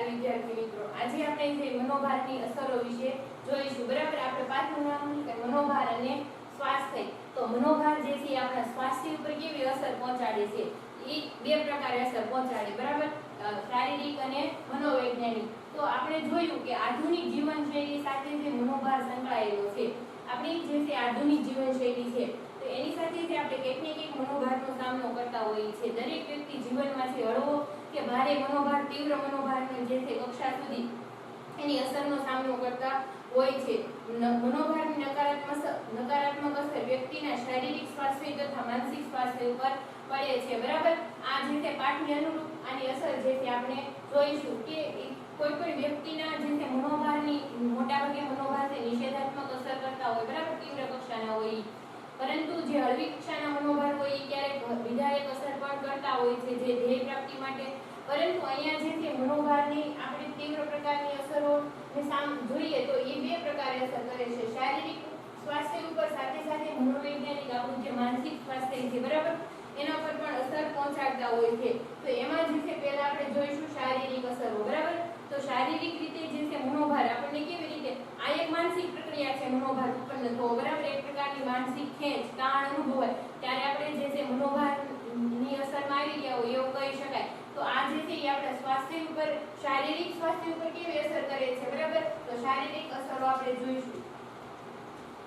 નમસ્કાર વિદ્યાર્થી મિત્રો, આજે આપણે જે મનોભારની અસરો વિશે જોઈશું. બરાબર, આપણે પાઠનું નામ છે મનોભાર અને સ્વાસ્થ્ય. તો મનોભાર જે છે આપણા સ્વાસ્થ્ય ઉપર કેવી અસર પહોંચાડે છે, એ બે પ્રકારે અસર પહોંચાડે. બરાબર, શારીરિક અને મનોવૈજ્ઞાનિક. તો આપણે જોયું કે આધુનિક જીવનશૈલી સાથે જે મનોભાર સંકળાયેલો છે, આપણી જે છે આધુનિક જીવનશૈલી છે, તો એની સાથે જે આપણે કંઈક ને કંઈક મનોભારનો સામનો કરતા હોઈએ છીએ. દરેક વ્યક્તિ જીવનમાંથી હળવો કે ભારે મનોભાર, તીવ્ર મનોભારની જે છે કક્ષા સુધી એની અસરનો સામનો કરતા હોય છે. મનોભારની નકારાત્મક અસર વ્યક્તિના શારીરિક સ્વાસ્થ્ય તથા માનસિક સ્વાસ્થ્ય ઉપર પડે છે. બરાબર, આ જે છે પાઠની અનુરૂપ આની અસર જે છે આપણે જોઈશું કે કોઈ પણ વ્યક્તિના જે છે મનોભારની મોટાભાગે મનોભાર છે નિષેધાત્મક અસર કરતા હોય. બરાબર, તીવ્ર કક્ષાના હોય, પરંતુ જે હળવી કક્ષાના મનોભાર હોય એ ક્યારેક વિધાયક અસર પણ કરતા હોય છે જે ધ્યેય પ્રાપ્તિ માટે. પરંતુ અહીંયા જે છે મનોભારની આપણે તીવ્ર પ્રકારની અસરો જોઈએ તો એ બે પ્રકારે અસર કરે છે. શારીરિક સ્વાસ્થ્ય ઉપર સાથે સાથે મનોવૈજ્ઞાનિક આપણું જે માનસિક સ્વાસ્થ્ય છે, બરાબર, એના પર પણ અસર પહોંચાડતા હોય છે. તો એમાં જે છે પહેલા આપણે જોઈશું શારીરિક અસરો. બરાબર, તો શારીરિક રીતે જે છે મનોભાર આપણને કેવી રીતે, આ એક માનસિક પ્રક્રિયા છે મનોભાર ઉત્પન્ન થવો. બરાબર, એક પ્રકારની માનસિક ખેંચ, તાણ અનુભવાય ત્યારે આપણે જે છે મનોભારની અસરમાં આવી ગયા હોય એવું કહી શકાય. તો આ જે છે એ આપણા સ્વાસ્થ્ય ઉપર, શારીરિક સ્વાસ્થ્ય ઉપર કેવી અસર કરે છે. બરાબર, તો શારીરિક અસરો આપણે જોઈશું.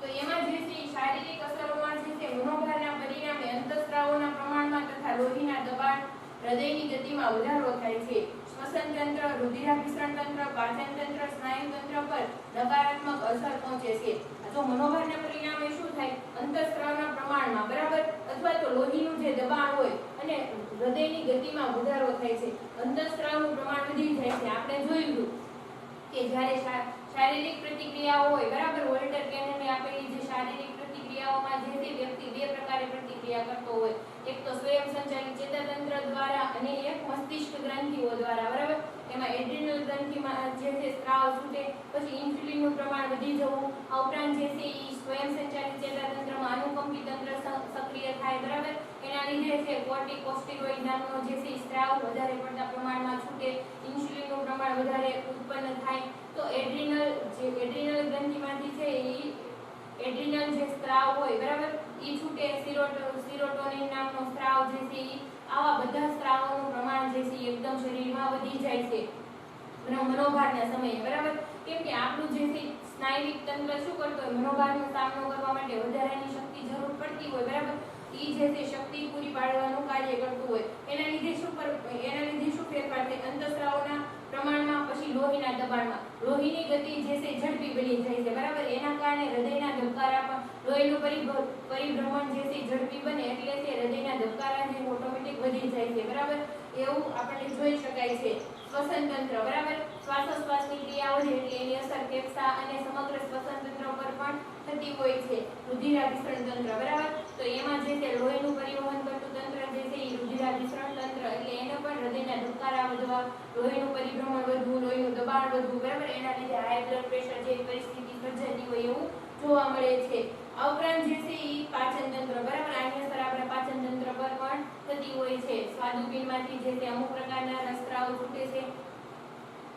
તો એમાં જે છે શારીરિક અસરોમાં જે છે મનોભારના પરિણામે અંતઃસ્ત્રાવોના પ્રમાણમાં તથા લોહીના દબાણ, હૃદયની ગતિમાં વધારો થાય છે. શ્વસન તંત્ર, રુધિરાભિસરણ તંત્ર, પાચન તંત્ર, સ્નાયુ તંત્ર પર નકારાત્મક અસર પહોંચે છે. તો મનોભારના પરિણામે શું થાય, અંતઃસ્ત્રાવના પ્રમાણમાં, બરાબર, અથવા તો લોહીનું જે દબાણ હોય અને હૃદયની ગતિમાં વધારો થાય છે. અંતઃસ્ત્રાવનું પ્રમાણ વધી જાય છે. આપણે જોયું કે જ્યારે શારીરિક પ્રતિક્રિયાઓ હોય, બરાબર, વોલ્ટર કેનને આપેલી જે શારીરિક પ્રતિક્રિયાઓમાં જે તે વ્યક્તિ બે પ્રકારે પ્રતિક્રિયા કરતો હોય, એક તો સ્વયં સંચાલિત ચેતાતંત્ર દ્વારા અને એક મસ્તિષ્ક ગ્રંથિઓ દ્વારા. બરાબર, એમાં એડ્રિનલ ગ્રંથિમાં જે છે સ્ત્રાવ છૂટે, પછી ઇન્સ્યુલિનનું પ્રમાણ વધી જવું, આ ઉપરાંત જે છે એ સ્વયં સંચાલિત ચેતાતંત્રમાં અનુકંપી તંત્ર સક્રિય થાય. બરાબર, એના લીધે છે કોર્ટિકોસ્ટેરોઇડ નામનો જે છે સ્ત્રાવ વધારે પડતા પ્રમાણમાં છૂટે, ઇન્સ્યુલિનનું પ્રમાણ વધારે ઉત્પન્ન થાય. તો એડ્રિનલ ગ્રંથિમાંથી છે એ એડ્રિનલ જે સ્ત્રાવ હોય, બરાબર, એ છૂટે, સિરોટોનિન નામનો સ્ત્રાવ જે છે એ, આવા બધા સ્ત્રાવોનું પ્રમાણ જે છે એકદમ શરીરમાં વધી જાય છે મનોભારના સમયે. બરાબર, કેમ કે આપણું જે છે સ્નાયુવિક તંત્ર શું કરતો હોય, મનોભારનો સામનો કરવા માટે વધારાની શક્તિ જરૂર પડતી હોય. બરાબર, એ જે છે શક્તિ પૂરી પાડવાનું કાર્ય કરતું હોય. એના લીધે શું ફેરફાર થાય, અંતઃસ્ત્રાવોના પ્રમાણમાં, પછી લોહીના દબાણમાં. લોહીની ગતિ જે છે ઝડપી બની જાય છે. બરાબર, એના કારણે હૃદયના ધબકારામાં લોહીનું પરિભ્રમણ જે છે ઝડપી બને એટલે તે હૃદયના ધબકારા જે ઓટોમેટિક વધી જાય છે. બરાબર, એવું આપણે જોઈ શકાય છે. શ્વસન તંત્ર, બરાબર, શ્વાસોશ્વાસની ક્રિયા વધે એટલે એની અસર ફેફસા અને સમગ્ર શ્વસન તંત્ર પર પણ થતી હોય છે. રુધિરાભિસરણ તંત્ર, બરાબર, તો એમાં જે છે લોહીનું પરિવહન કરતું તંત્ર જે છે એ રુધિરાભિસરણ તંત્ર, એટલે એને પણ હૃદયના ધબકારા વધવા, લોહીનું પરિભ્રમણ વધવું, લોહીનું દબાણ વધવું. બરાબર, એના લીધે હાઈ બ્લડ પ્રેશર જેવી પરિસ્થિતિ સર્જાતી હોય એવું જોવા મળે છે. આ ઉપરાંત જે છે એ પાચન તંત્ર, બરાબર, આની અસર આપણા પાચન તંત્ર પર પણ થતી હોય છે. સ્વાદુપિંડમાંથી જે છે અમુક પ્રકારના રસસ્ત્રાવો છૂટે છે.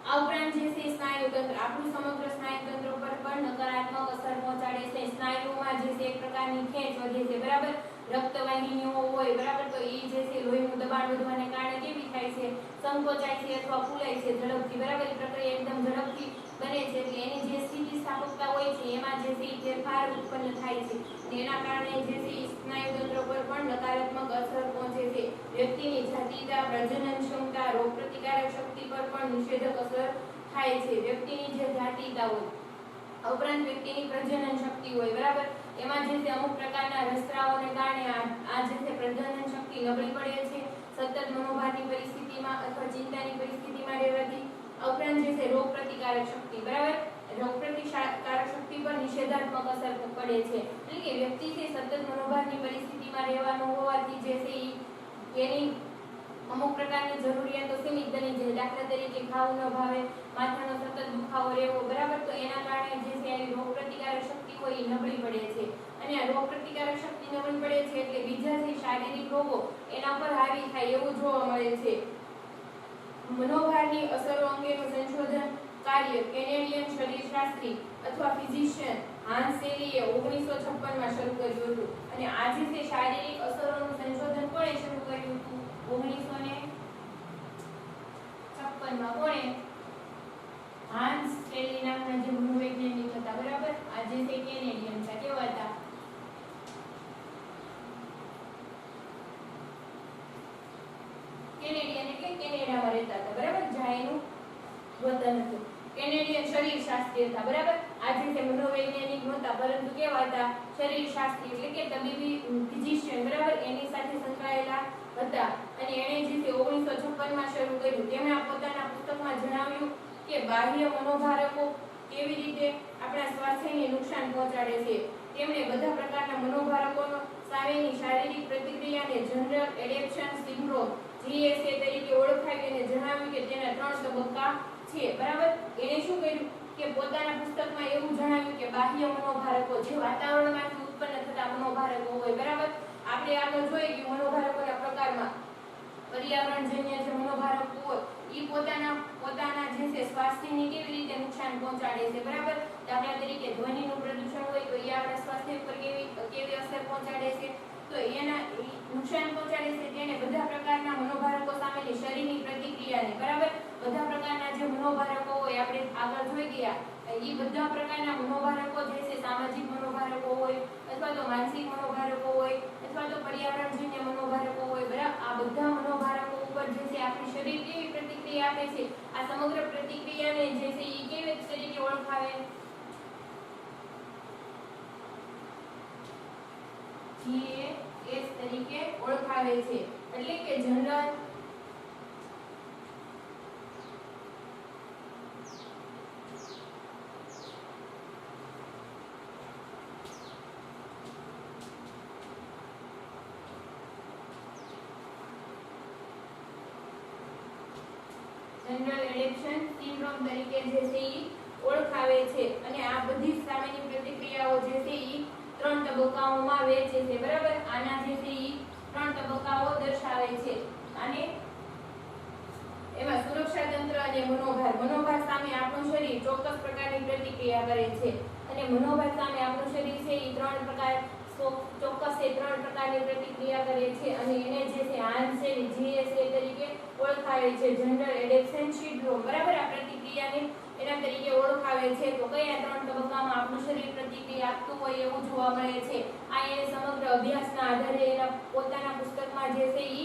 આ ઉપરાંત જે છે સ્નાયુ તંત્ર, આપણું સમગ્ર સ્નાયુ તંત્ર પર પણ નકારાત્મક અસર પહોંચાડે છે. સ્નાયુઓમાં જે છે એક પ્રકારની ખેંચ વધે છે. બરાબર, રક્તવાહિનીઓ હોય, બરાબર, તો એ જે છે લોહીનું દબાણ વધવાને કારણે કેવી થાય છે, સંકોચાય છે અથવા ફૂલાય છે ઝડપથી. બરાબર, એ પ્રક્રિયા એકદમ ઝડપથી બને છે એટલે એની જે સ્થિતિસ્થાપકતા હોય છે એમાં જે છે ફેરફાર ઉત્પન્ન થાય છે. એના કારણે જે છે સ્નાયુ તંત્ર પર પણ નકારાત્મક અસર પહોંચે છે. વ્યક્તિની જાતિતા, પ્રજનન ક્ષમતા, રોગપ્રતિકારક શક્તિ પર પણ નિષેધક અસર થાય છે. વ્યક્તિની જે જાતિતા હોય, ઉપરાંત વ્યક્તિની પ્રજનન શક્તિ હોય, બરાબર, એમાં જે છે અમુક પ્રકારના રસસ્ત્રાવોને કારણે આ જે છે પ્રજનન શક્તિ નબળી પડે છે. સતત મનોભારની પરિસ્થિતિમાં અથવા ચિંતાની પરિસ્થિતિમાં રહેવાથી. ઉપરાંત જે છે રોગ પ્રતિકારક શક્તિ, બરાબર, રોગ પ્રતિકારક શક્તિ પર નિષેધાત્મક અસર પડે છે. એટલે કે વ્યક્તિ છે સતત મનોભારની પરિસ્થિતિમાં રહેવાનું હોવાથી જે છે એની અમુક પ્રકારની જરૂરિયાતો સીમિત બની જાય. દાખલા તરીકે ખાવું ન ભાવે, માથાનો સતત દુખાવો રહેવો, બરાબર, તો એના કારણે જે છે એની રોગ પ્રતિકારક શક્તિ હોય એ નબળી પડે છે. અને આ રોગ પ્રતિકારક શક્તિ નબળી પડે છે એટલે બીજા જે શારીરિક રોગો એના પર હાવી થાય એવું જોવા મળે છે. મનોભારની અસરો અંગેનું સંશોધન કાર્ય કેનેડિયન શરીરશાસ્ત્રી અથવા ફિઝિશિયન હાન્સ સેલીએ 1956 માં શરૂ કર્યું હતું અને આ જે છે શારીરિક અસરોનું સંશોધન કોણે શરૂ કર્યું હતું 1956 માં કોણે હાન્સ સેલી નામના જે મનોવૈજ્ઞાનિક હતા બરાબર આ જે છે કેનેડિયન હતા કેવા હતા કેનેડિયન એટલે કેનેડામાં રહેતા હતા બરાબર જ્યાં એનું વતન હતું કેનેડિયન શરીરશાસ્ત્રી હતા બરાબર આજે તે મનોવૈજ્ઞાનિક નહોતા પરંતુ કેવા હતા શરીરશાસ્ત્રી એટલે કે તબીબી ફિઝિશિયન બરાબર એની સાથે સંકળાયેલા હતા અને એણે જે તે 1956 માં શરૂ કર્યું તેમણે પોતાના પુસ્તકમાં જણાવ્યું કે બાહ્ય મનોભારકો કેવી રીતે આપણા સ્વાસ્થ્યને નુકસાન પહોંચાડે છે તેમણે બધા પ્રકારના મનોભારકોનો સામેની શારીરિક પ્રતિક્રિયાને જનરલ એડેપ્શન સિન્ડ્રોમ જીએસએ તરીકે ઓળખાવી અને જણાવ્યું કે તેના 3 તબક્કા છે બરાબર એણે શું કર્યું કે પોતાના પુસ્તકમાં એવું જણાવ્યું કે બાહ્ય મનોભારકો જે વાતાવરણમાંથી ઉત્પન્ન થતા મનોભારકો હોય બરાબર આપણે આગળ જોઈએ કે મનોભારકોના પ્રકારમાં પર્યાવરણજન્ય જે મનોભારકો હોય ઈ પોતાના જે છે સ્વાસ્થ્યને કેવી રીતે નુકસાન પહોંચાડે છે બરાબર દાખલા તરીકે ધ્વનિનું પ્રદૂષણ હોય તો એ આપણા સ્વાસ્થ્ય પર કેવી અસર પહોંચાડે છે તો એના નુકસાન પહોંચાડે છે તેને બધા પ્રકારના મનોભારકો સામેની શરીરની પ્રતિક્રિયાને બરાબર બધા પ્રકારના જે મનોભારકો હોય આપણે આગળ જોઈ ગયા એ બધા પ્રકારના મનોભારકો જે છે સામાજિક મનોભારકો હોય અથવા તો માનસિક મનોભારકો હોય અથવા તો પર્યાવરણજન્ય મનોભારકો હોય બરાબર આ બધા મનોભારકો ઉપર જે છે આપણી શરીર કેવી પ્રતિક્રિયા આપે છે આ સમગ્ર પ્રતિક્રિયાને જે છે એ કેવી તરીકે ઓળખાવે જીએસ તરીકે ઓળખાવે છે એટલે કે જનરલ એડેપ્શન સિન્ડ્રોમ તરીકે જે છે એ ઓળખાવે છે અને આ બધી સામેની પ્રતિક્રિયાઓ જે છે એ 3 તબક્કાઓમાં વહેંચે છે બરાબર આના જે છે એ 3 તબક્કાઓ દર્શાવે છે અને એમાં સુરક્ષા તંત્ર અને મનોભાર સામે આપણું શરીર ચોક્કસ પ્રકારની પ્રતિક્રિયા કરે છે અને મનોભાર સામે આપણું શરીર છે એ 3 પ્રકારની પ્રતિક્રિયા કરે છે અને એને જે છે હાન્સ સેલી જીએસએ તરીકે ઓળખાવે છે જનરલ એડેપ્શન સિન્ડ્રોમ બરાબર આ પ્રતિક્રિયાને એના તરીકે ઓળખાવે છે તો કયા 3 તબક્કામાં આપણું શરીર પ્રતિક્રિયા આપતું હોય એવું જોવા મળે છે આ એને સમગ્ર અભ્યાસના આધારે એના પોતાના પુસ્તકમાં જે છે એ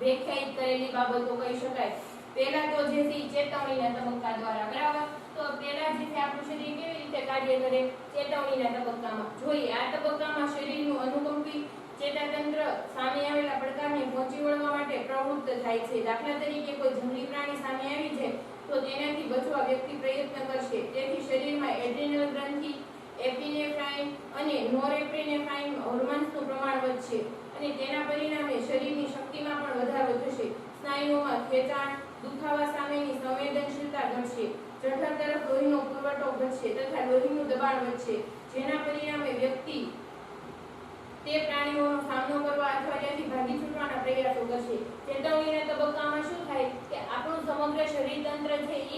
વ્યાખ્યાયિત કરેલી બાબતો કહી શકાય પહેલા તો જે છે ચેતવણીના તબક્કા દ્વારા બરાબર તો પહેલા જે છે આપણું શરીર કેવી રીતે કાર્ય કરે ચેતવણીના તબક્કામાં જોઈએ આ તબક્કામાં શરીરનું અનુકંપી ચેતાતંત્ર સામે આવેલા પડકારને પહોંચી વળવા માટે પ્રવૃત્ત થાય છે દાખલા તરીકે કોઈ જંગલી પ્રાણી સામે આવી જાય તો તેનાથી બચવા વ્યક્તિ પ્રયત્ન કરશે તેથી શરીરમાં એડ્રીનલ ગ્રંથિ એપિનેફ્રાઇન અને નોરેપિનેફ્રાઇન હોર્મોન્સનું પ્રમાણ વધશે અને તેના પરિણામે શરીરની શક્તિમાં પણ વધારો થશે સ્નાયુઓમાં ખેંચાણ દુખાવા સામેની સંવેદનશીલતા ઘટશે જઠર તરફ લોહીનો પુરવઠો ઘટશે તથા લોહીનું દબાણ વધશે જેના પરિણામે વ્યક્તિ તે પ્રાણીઓનો સામનો કરવા અથવા ત્યાંથી ભાગી છૂટવાના પ્રયાસો કરશે ચેતવણીના તબક્કામાં શું થાય કે આપણું સમગ્ર શરીર તંત્ર છે એ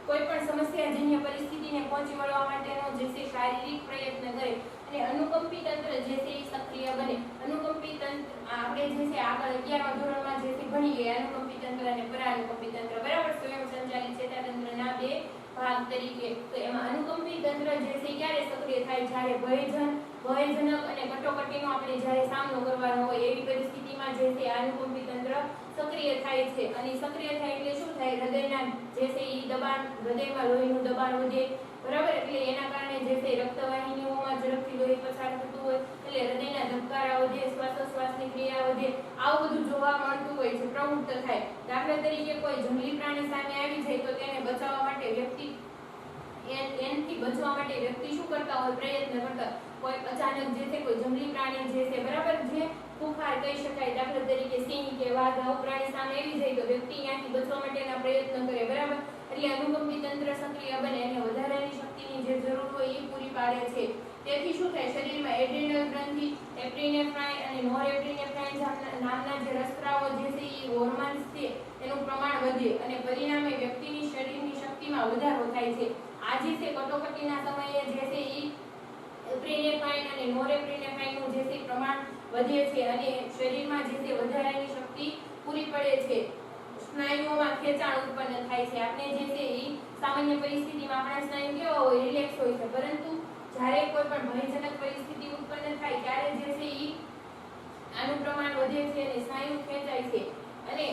કોઈ પણ સમસ્યાજન્ય પરિસ્થિતિને પહોંચી વળવા માટેનો જે છે શારીરિક પ્રયત્ન કરે અને અનુકંપી તંત્ર જે છે એ સક્રિય બને અનુકંપી તંત્ર આપણે જે છે આગળ 11મા ધોરણમાં જે છે ભણી ગયા અનુકંપી તંત્ર અને પરાનુકંપી તંત્ર બરાબર સ્વયં સંચાલિત ચેતાતંત્રના બે ભાગ તરીકે તો એમાં અનુકંપી તંત્ર જે છે ક્યારે સક્રિય થાય જ્યારે ભયજનક અને કટોકટીનો આપણે જ્યારે સામનો કરવાનો હોય એવી પરિસ્થિતિમાં જે છે અનુકંપી તંત્ર સક્રિય થાય છે અને સક્રિય થાય એટલે શું થાય હૃદયના જે છે એ દબાણ હૃદયમાં લોહીનું દબાણ વધે બરાબર એટલે એના કારણે જે છે રક્તવાહિનીઓમાં ઝડપથી લોહી પસાર થતું હોય એટલે હૃદયના ધબકારા વધે શ્વાસોશ્વાસની ક્રિયા વધે આવું બધું જોવા મળતું હોય છે પ્રવૃત્ત થાય દાખલા તરીકે કોઈ જંગલી પ્રાણી સામે આવી જાય તો તેને બચાવવા માટે વ્યક્તિ એનાથી બચવા માટે વ્યક્તિ શું કરતા હોય પ્રયત્ન કરતા કોઈ અચાનક જે છે કોઈ જંગલી પ્રાણી જે છે બરાબર જે ખુખાર કહી શકાય દાખલા તરીકે સિંહ કે વાઘ આવું પ્રાણી સામે આવી જાય તો વ્યક્તિ ત્યાંથી બચવા માટેના પ્રયત્ન કરે બરાબર એટલે અનુકંપી તંત્ર સક્રિય બને અને વધારાની શક્તિની જે જરૂર હોય એ પૂરી પાડે છે તેથી શું થાય શરીરમાં એડ્રીનલ ગ્રંથિ એપિનેફ્રાઇન અને નોરેપિનેફ્રાઇન નામના જે રસસ્રાવો જે છે એ હોર્મોન્સ છે એનું પ્રમાણ વધે વધે અને પરિણામે વ્યક્તિની શરીરની શક્તિમાં વધારો થાય છે. આ જે છે કટોકટીના સમયે જે છે ઈ એપ્રિનેફ્રાઇન અને નોરેપ્રિનેફ્રાઇનનું જે છે પ્રમાણ વધે છે અને શરીરમાં જે છે વધારાની શક્તિ પૂરી પડે છે. સ્નાયુઓમાં ખેંચાણ ઉત્પન્ન થાય છે. આપણે જે છે ઈ સામાન્ય પરિસ્થિતિમાં આપણા સ્નાયુ કેવા હોય, રિલેક્સ હોય છે, પરંતુ જ્યારે કોઈ પણ ભયજનક પરિસ્થિતિ ઉત્પન્ન થાય ત્યારે જે છે ઈ આનું પ્રમાણ વધે છે અને સ્નાયુ ખેંચાય છે અને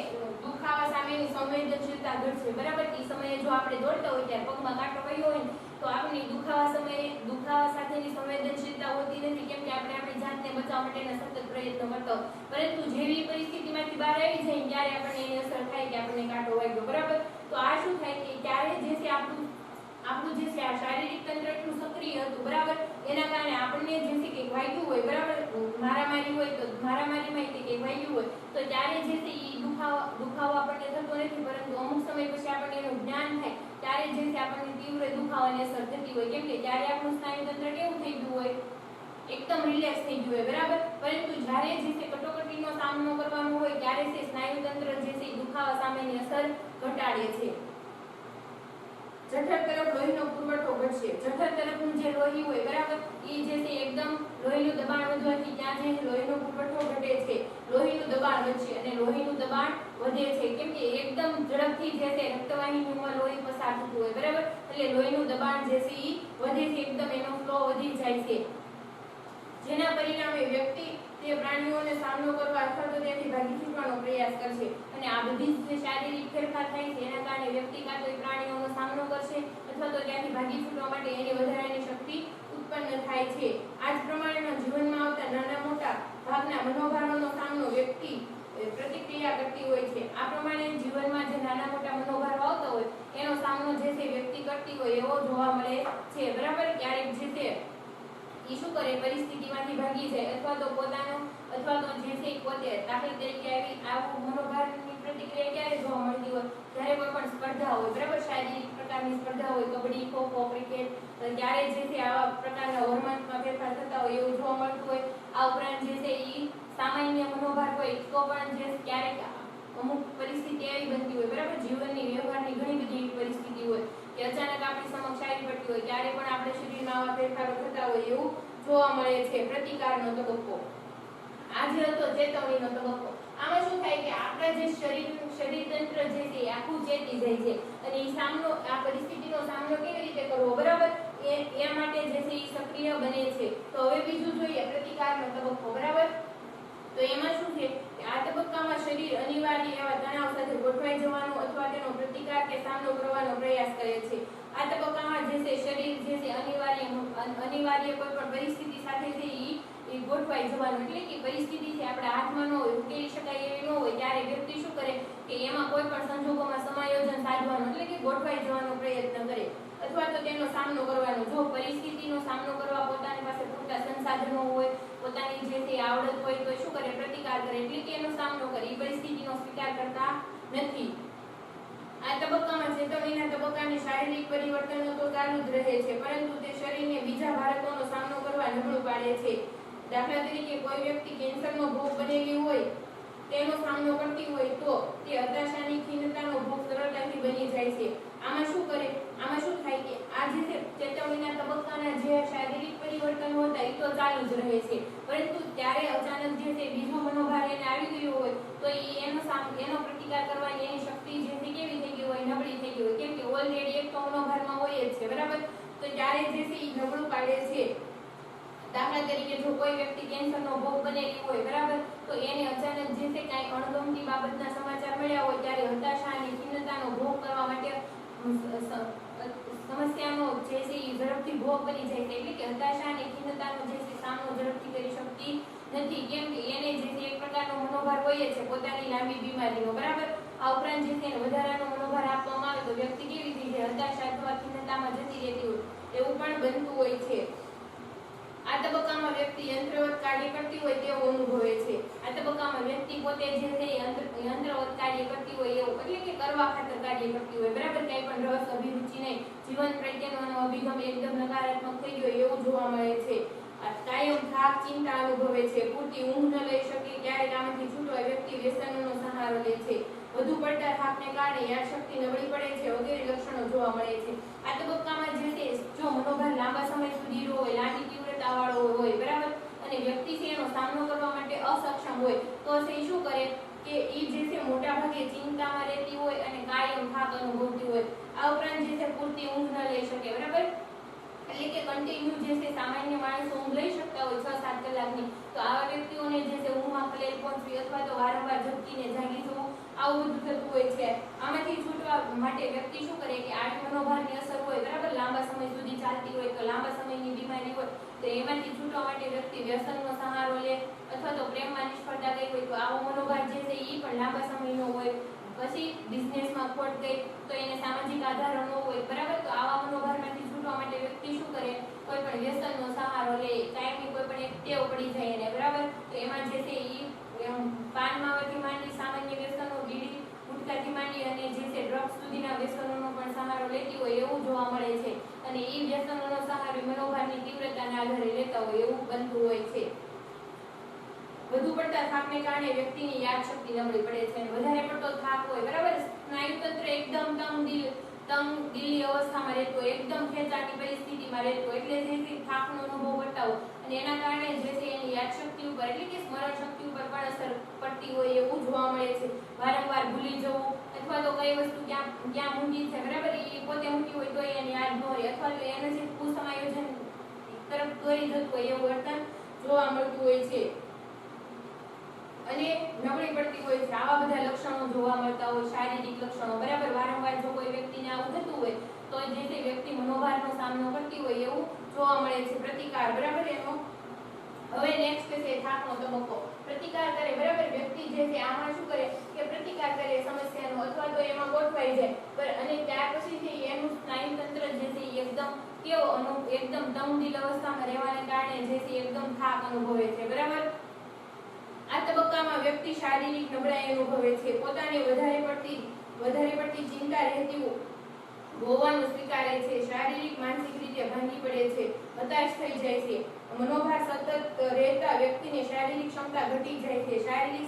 દુખાવા સામેની સંવેદનશીલતા ઘટશે. બરાબર, એ સમયે જો આપણે દોડતા હોય ત્યારે પગમાં કાંટો વાગ્યો હોય તો આપણી દુખાવા સાથેની સંવેદનશીલતા હોતી નથી, કેમ કે આપણે આપણી જાતને બચાવવા માટેના સતત પ્રયત્નો કરતા હોય. પરંતુ જેવી પરિસ્થિતિમાંથી બહાર આવી જાય ત્યારે આપણને એની અસર થાય કે આપણને કાંટો વાગ્યો. બરાબર, તો આ શું થાય કે ત્યારે જે છે આપણું જે છે આ શારીરિક તંત્ર એટલું સક્રિય હતું. બરાબર, એના કારણે આપણને જે છે કંઈક વાગ્યું હોય, બરાબર, મારામારી હોય તો મારામારીમાં કંઈક વાગ્યું હોય તો ત્યારે જે છે એ દુખાવો આપણને થતો નથી, પરંતુ અમુક સમય પછી આપણને એનું જ્ઞાન થાય ત્યારે જે છે આપણને તીવ્ર દુખાવાની અસર થતી હોય, કેમ કે ત્યારે આપણું સ્નાયુ તંત્ર કેવું થઈ ગયું હોય, એકદમ રિલેક્સ થઈ ગયું હોય. બરાબર, પરંતુ જ્યારે જે છે કટોકટીનો સામનો કરવાનો હોય ત્યારે છે સ્નાયુ તંત્ર જે છે દુખાવા સામેની અસર ઘટાડે છે. જઠર તરફ લોહીનો પુરવઠો ઘટશે. જઠર તરફનું જે લોહી હોય, બરાબર, એ જે છે એકદમ લોહીનું દબાણ વધવાથી ત્યાં જે લોહીનો પુરવઠો ઘટે છે, લોહીનું દબાણ વધશે અને લોહીનું દબાણ વધે છે, કેમ કે એકદમ ઝડપથી જે છે રક્તવાહિનીમાં લોહી પસાર થતું હોય. બરાબર, એટલે લોહીનું દબાણ જે છે એ વધે છે, એકદમ એનો ફ્લો વધી જાય છે, જેના પરિણામે વ્યક્તિ તે પ્રાણીઓને સામનો કરવા અથવા તો ત્યાંથી ભાગી છૂટવાનો પ્રયાસ કરશે. અને આ બધી જે શારીરિક ફેરફાર થાય છે એના કારણે વ્યક્તિ કાં તો એ પ્રાણીઓનો સામનો કરશે અથવા તો ત્યાંથી ભાગી છૂટવા માટે એની વધારાની શક્તિ ઉત્પન્ન થાય છે. આ જ પ્રમાણેના જીવનમાં આવતા નાના મોટા ભાગના મનોભારોનો સામનો વ્યક્તિ પ્રતિક્રિયા કરતી હોય છે. આ પ્રમાણે જીવનમાં જે નાના મોટા મનોભારો આવતા હોય એનો સામનો જે છે વ્યક્તિ કરતી હોય એવો જોવા મળે છે. બરાબર, ક્યારેક જે છે ઈ શું કરે, પરિસ્થિતિમાંથી ભાગી જાય અથવા તો પોતાનો અથવા તો જે છે પોતે દાખલા તરીકે આવું મનોભારની પ્રતિક્રિયા ક્યારે જોવા મળતી હોય, જ્યારે કોઈ પણ સ્પર્ધા હોય, બરાબર, શારીરિક પ્રકારની સ્પર્ધા હોય, કબડ્ડી, ખોખો, ક્રિકેટ, ત્યારે જે છે આવા પ્રકારના હોર્મોન્સમાં ફેરફાર થતા હોય એવું જોવા મળતું હોય. આ ઉપરાંત જે છે ઈ સામાન્ય મનોભાર હોય તો પણ જે ક્યારેક અમુક પરિસ્થિતિ એવી બનતી હોય, બરાબર, જીવનની વ્યવહારની ઘણી બધી એવી પરિસ્થિતિ હોય કે અચાનક આપણી સમક્ષ આવી પડતી હોય ત્યારે પણ આપણે શરીરમાં આવા ફેરફારો થતા હોય એવું જોવા મળે છે. પ્રતિકારનો તબક્કો. આ જે હતો ચેતવણીનો તબક્કો. આમાં શું થાય કે આપણા જે શરીર તંત્ર જે છે એ આખું ચેતી જાય છે અને આ પરિસ્થિતિનો સામનો કેવી રીતે કરવો, બરાબર, એ માટે જે છે એ સક્રિય બને છે. તો હવે બીજું જોઈએ પ્રતિકારનો તબક્કો. બરાબર, તો એમાં શું છે કે આ તબક્કામાં શરીર અનિવાર્ય એવા તણાવ સાથે ગોઠવાઈ જવાનો અથવા તેનો પ્રતિકાર કે સામનો કરવાનો પ્રયાસ કરે છે. આ તબક્કામાં જે છે શરીર જે છે અનિવાર્ય કોઈ પણ પરિસ્થિતિ સાથે છે એ ગોઠવાઈ જવાનું, એટલે કે પરિસ્થિતિ છે આપણા હાથમાં ન હોય, ઉકેલી શકાય એવી ન હોય ત્યારે વ્યક્તિ શું કરે કે એમાં કોઈ પણ સંજોગોમાં સમાયોજન સાધવાનું, એટલે કે ગોઠવાઈ જવાનો પ્રયત્ન કરે અથવા તો તેનો સામનો કરવાનો. જો પરિસ્થિતિનો સામનો કરવા પોતાની પાસે પૂરતા સંસાધનો હોય, પોતાની જે તે આવડત હોય તો શું કરે, પ્રતિકાર કરે, એટલે કે એનો સામનો કરે, એ પરિસ્થિતિનો સ્વીકાર કરતા નથી. આ તબક્કામાં ચેતવણીના તબક્કાની શારીરિક પરિવર્તનો તો ચાલુ જ રહે છે, પરંતુ તે શરીરને બીજા ભારતોનો સામનો કરવા નબળું પાડે છે. દાખલા તરીકે કોઈ વ્યક્તિ કેન્સરનો ભોગ બનેલી હોય તેનો સામનો કરતી હોય તો તે હતાશાની ખિન્નતાનો ભોગ સરળતાથી બની જાય છે. આમાં શું થાય કે આ જે ચેતવણીના તબક્કાના જે શારીરિક પરિવર્તનો હતા એ તો ચાલુ જ રહે છે, પરંતુ ત્યારે અચાનક જે છે બીજો મનોભાર એને આવી ગયો હોય તો એનો પ્રતિકાર કરવાની એની શક્તિ જે છે કેવી થઈ ગઈ હોય, નબળી થઈ ગઈ હોય, કેમ કે ઓલરેડી એક તો મનોભારમાં હોય જ છે. બરાબર, તો ત્યારે જે છે એ નબળું પાડે છે. દાખલા તરીકે જો કોઈ વ્યક્તિ કેન્સરનો ભોગ બનેલી હોય, બરાબર, તો એને અચાનક જે છે કાંઈ અણગમતી બાબતના સમાચાર મળ્યા હોય ત્યારે હતાશા અને ખિન્નતાનો ભોગ કરવા માટે સમસ્યાનો જે છે એ ઝડપથી ભોગ બની જાય છે, એટલે કે હતાશા અને ખિન્નતાનો જે છે સામનો ઝડપથી કરી શકતી નથી, કેમ કે એને જે છે એક પ્રકારનો મનોભાર હોય છે પોતાની લાંબી બીમારીનો. બરાબર, આ ઉપરાંત જે છે વધારાનો મનોભાર આપવામાં આવે તો વ્યક્તિ કેવી થઈ જાય, હતાશા અથવા ખિન્નતામાં જતી રહેતી હોય એવું પણ બનતું હોય છે. આ તબક્કામાં વ્યક્તિ યંત્રવત કાર્ય કરતી હોય તેવો અનુભવે છે. આ તબક્કામાં વ્યક્તિ પોતે જે છે યંત્રવત કાર્ય કરતી હોય એવું, એટલે કે કરવા ખાતર કાર્ય કરતી હોય, બરાબર, કંઈ પણ રસ અભિરુચિ નહીં, જીવન પ્રત્યેનો અભિગમ એકદમ નકારાત્મક થઈ ગયો એવું જોવા મળે છે. કાયમ થાક, ચિંતા અનુભવે છે, પૂરતી ઊંઘ ન લઈ શકે, ક્યારેક આમાંથી છૂટવા વ્યક્તિ વ્યસનોનો સહારો લે છે. વધુ પડતા થાકને કારણે યાદશક્તિ નબળી પડે છે વગેરે લક્ષણો જોવા મળે છે. આ તબક્કામાં જે છે જો મનોભાર લાંબા સમય સુધી રહ્યો હોય, લાંબી તીવ્રતાવાળો હોય, બરાબર, અને વ્યક્તિ છે એનો સામનો કરવા માટે અસક્ષમ હોય તો છે શું કરે કે એ જે છે મોટા ભાગે ચિંતામાં રહેતી હોય અને કાયમ થાક અનુભવતી હોય. આ ઉપરાંત જે છે પૂરતી ઊંઘ ન લઈ શકે, બરાબર, એટલે કે કન્ટિન્યુ જે છે સામાન્ય માણસો ઊંઘ લઈ શકતા હોય 6-7 કલાકની, તો આવા વ્યક્તિઓને જે છે ઊંઘમાં ખલેલ પહોંચવી અથવા તો વારંવાર ઝબકીને જાગી જવું આવું બધું થતું હોય છે. આમાંથી છૂટવા માટે વ્યક્તિ શું કરે કે આડી મનોભારની અસર હોય, બરાબર, લાંબા સમય સુધી ચાલતી હોય તો લાંબા સમયની બીમારી હોય તો એમાંથી છૂટવા માટે વ્યક્તિ વ્યસનનો સહારો લે અથવા તો પ્રેમમાં નિષ્ફળતા ગઈ હોય તો આવો મનોભાર જે છે એ પણ લાંબા સમયનો હોય. પછી બિઝનેસમાં ખોટ ગઈ તો એને સામાજિક આધારો ન હોય, બરાબર, તો આવા મનોભારમાંથી છૂટવા માટે વ્યક્તિ શું કરે કોઈ પણ વ્યસનનો સહારો લે, કાયમી કોઈ પણ એક ટેવ પડી જાય એને, બરાબર, તો એમાં જે છે એ પાન માવાથી માંડી સામાન્ય વ્યસનો, બીડી ગુટખાથી માંડી અને જે છે ડ્રગ્સ સુધીના વ્યસનોનો પણ સહારો લેતી હોય એવું જોવા મળે છે. અને એ વ્યસનોનો સહારો વિમનોભારની તીવ્રતાના આધારે લેતા હોય એવું બનતું હોય છે. વધુ પડતા થાકને કારણે વ્યક્તિની યાદશક્તિ નબળી પડે છે. વધારે પડતો થાક હોય, બરાબર, સ્નાયુતંત્ર એકદમ તંગદિલી અવસ્થામાં રહેતો હોય, એકદમ ખેંચાણની પરિસ્થિતિમાં રહેતો હોય, એટલે જેથી થાકનો અનુભવ કરતા હોય અને એના કારણે જે છે એની યાદશક્તિ ઉપર એટલે કે સ્મરણ શક્તિ ઉપર પણ અસર પડતી હોય એવું જોવા મળે છે. વારંવાર ભૂલી જવું અથવા તો કઈ વસ્તુ ક્યાં મૂકી છે, બરાબર, એ પોતે મૂકી હોય તો એને યાદ ન રહે અથવા તો એને જે કુસમાયોજન તરફ દોરી જતું હોય એવું વર્તન જોવા મળતું હોય છે અને નબળી પડતી હોય છે. આવા બધા લક્ષણો જોવા મળતા હોય, શારીરિક લક્ષણો, બરાબર, વારંવાર જો કોઈ વ્યક્તિને આવું થતું હોય તો જે તે વ્યક્તિ મનોભારનો સામનો કરતી હોય એવું જોવા મળે છે. પ્રતિકાર, બરાબર, એનો હવે નેક્સ્ટ છે થાકનો તબક્કો. પ્રતિકાર કરે, બરાબર, વ્યક્તિ જે છે આમાં શું કરે કે પ્રતિકાર કરે સમસ્યાનો અથવા તો એમાં ગોઠવાઈ જાય અને ત્યાર પછી છે એનું સ્નાયુતંત્ર જે છે એકદમ તંગદિલ અવસ્થામાં રહેવાને કારણે જે છે એકદમ થાક અનુભવે છે, બરાબર. આ તબક્કામાં વ્યક્તિ શારીરિક નબળાઈ અનુભવે છે, પોતાને વધારે પડતી ચિંતા રહેતી હોવાનું સ્વીકારે છે, શારીરિક માનસિક રીતે ભાંગી પડે છે, હતાશ થઈ જાય છે. મનોભાર સતત રહેતા વ્યક્તિને શારીરિક ક્ષમતા ઘટી જાય છે, શારીરિક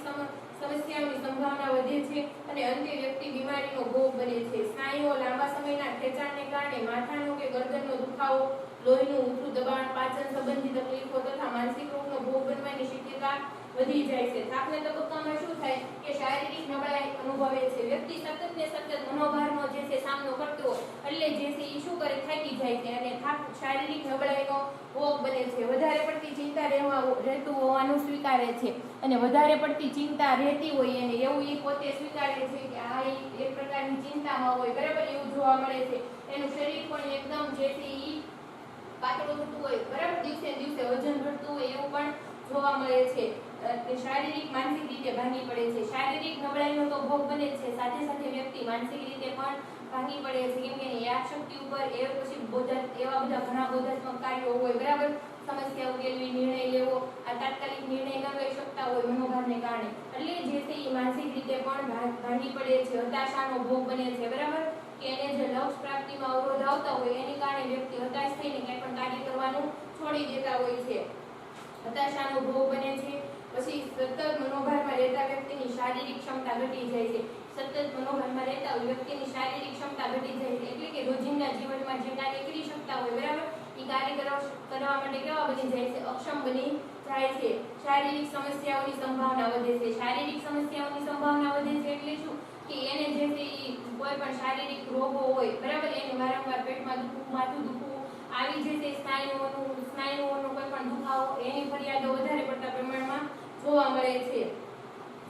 સમસ્યાઓની સંભાવના વધે છે અને અંતે વ્યક્તિ બીમારીનો ભોગ બને છે. સ્નાયુઓ લાંબા સમયના ખેંચાણને કારણે માથાનો કે ગરદનનો દુખાવો, લોહીનું ઊંચું દબાણ, પાચન સંબંધી તકલીફો તથા માનસિક રોગનો ભોગ બનવાની શક્યતા વધી જાય છે. થાકના તબક્કામાં શું થાય કે શારીરિક નબળાઈ અનુભવે છે. વ્યક્તિ સતત મનોભારનો જે છે સામનો કરતો હોય એટલે જે છે એ શું કરે થાકી જાય છે અને થાક શારીરિક નબળાઈનો ભોગ બને છે. વધારે પડતી ચિંતા રહેતું હોવાનું સ્વીકારે છે અને વધારે પડતી ચિંતા રહેતી હોય અને એવું એ પોતે સ્વીકારે છે કે આ એક પ્રકારની ચિંતામાં હોય, બરાબર, એવું જોવા મળે છે. એનું શરીર પણ એકદમ જે છે એ પાતળું થતું હોય, બરાબર, દિવસે દિવસે વજન ઘટતું હોય એવું પણ જોવા મળે છે. શારીરિક માનસિક રીતે ભાંગી પડે છે. શારીરિક નબળાઈનો તો ભોગ બને છે, સાથે સાથે વ્યક્તિ માનસિક રીતે પણ ભાંગી પડે છે કેમ કે યાદશક્તિ ઉપર પછી એવા બધા ઘણા બોધાત્મક કાર્યો હોય, બરાબર, સમસ્યા ઉકેલવી, નિર્ણય લેવો, આ તાત્કાલિક નિર્ણય ન લઈ શકતા હોય મનોભારને કારણે એટલે જે છે એ માનસિક રીતે પણ ભાંગી પડે છે, હતાશાનો ભોગ બને છે, બરાબર, કે એને જે લક્ષ્ય પ્રાપ્તિમાં અવરોધ આવતા હોય એને કારણે વ્યક્તિ હતાશ થઈને કંઈ પણ કાર્ય કરવાનું છોડી દેતા હોય છે, હતાશાનો ભોગ બને છે. પછી સતત મનોભારમાં રહેતા વ્યક્તિની શારીરિક ક્ષમતા ઘટી જાય છે. સતત મનોભારમાં રહેતા વ્યક્તિની શારીરિક ક્ષમતા ઘટી જાય છે એટલે કે રોજિંદા જીવનમાં જે કાર્ય કરી શકતા હોય, બરાબર, એ કાર્ય કરવા માટે કેવા બની જાય છે, અક્ષમ બની જાય છે. શારીરિક સમસ્યાઓની સંભાવના વધે છે. શારીરિક સમસ્યાઓની સંભાવના વધે છે એટલે શું કે એને જે છે કોઈ પણ શારીરિક રોગો હોય, બરાબર, એને વારંવાર પેટમાં દુખવું, માથું દુખવું, આવી જે છે સ્નાયુઓનો કોઈ પણ દુખાવો એની ફરિયાદો વધારે પડતા પ્રમાણમાં જોવા મળે છે.